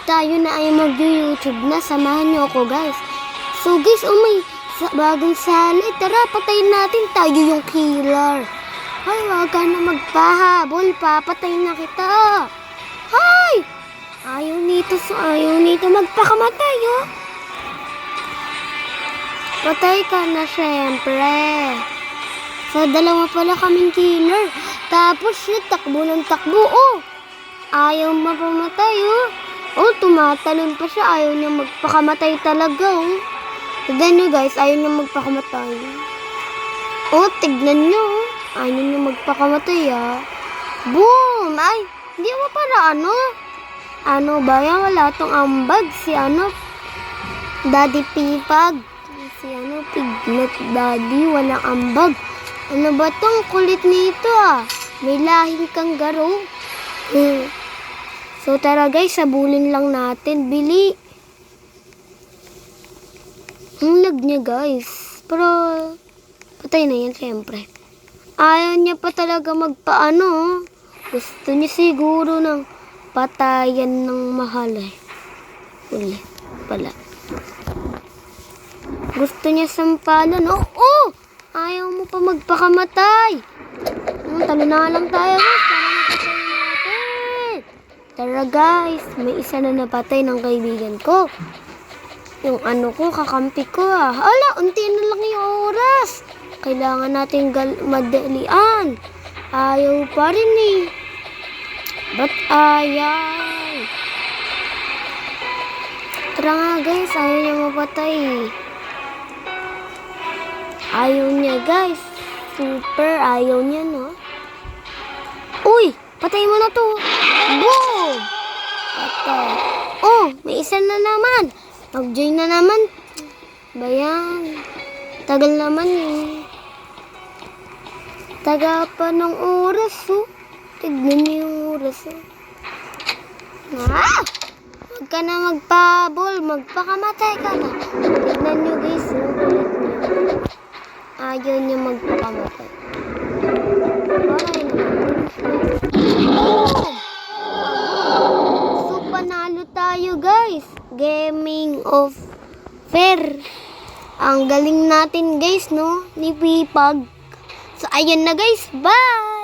tayo na ay mag-YouTube na. Samahan niyo ako, guys. So, guys, may bagong sali. Tara, patayin natin. Tayo yung killer. Ay, wag ka na magpahabol. Papatayin na kita. Hay! Ayaw nito magpakamatay, oh. Patay ka na, syempre. Sa dalawa pala kaming killer. Tapos siya, takbo ng takbo, oh. Ayaw mapamatay, oh. Oh, tumatalon pa siya. Ayaw niya magpakamatay talaga, oh. Tignan nyo, guys. Ayaw niya magpakamatay. Oh, tignan nyo, oh. Ayaw niya magpakamatay, ah. Boom! Ay, hindi mo para ano? Ano ba yan? Wala tong ambag. Si Daddy Pipag. Si Pignut Daddy. Walang ambag. Ano ba tong kulit nito, ah? May lahing kanggaro. So, tara guys, sabulin lang natin. Bili. Ang lag niya, guys. Pero, patay na yan, syempre. Ayaw niya pa talaga magpaano. Gusto niya siguro ng patayan ng mahal, eh. Uli, pala. Gusto niya sampalan. Oh! Ayaw mo pa magpakamatay. Talo na lang tayo, guys. Tara guys, may isa na napatay ng kaibigan ko. Yung kakampi ko, ah. Ala, unti na lang yung oras. Kailangan natin madalian. Ayaw pa rin, eh. Ba't ayaw? Tara nga guys, ayaw niya mapatay. Ayaw niya guys. Super ayaw niya, no? Uy! Patay mo na to. Boom! Patay. Oh, may isa na naman. Mag-join na naman. Bayan. Tagal naman, eh. Taga pa ng oras, oh. Tignan niyo yung oras, oh. Ah! Huwag ka na magpabol. Magpakamatay ka na. Tignan niyo, guys, oh. Kulit niyo. Ayaw niya magpakamatay. Ay, so, panalo tayo, guys. Gaming of Fair. Ang galing natin, guys, no? Ni Pipag. So, ayun na, guys. Bye!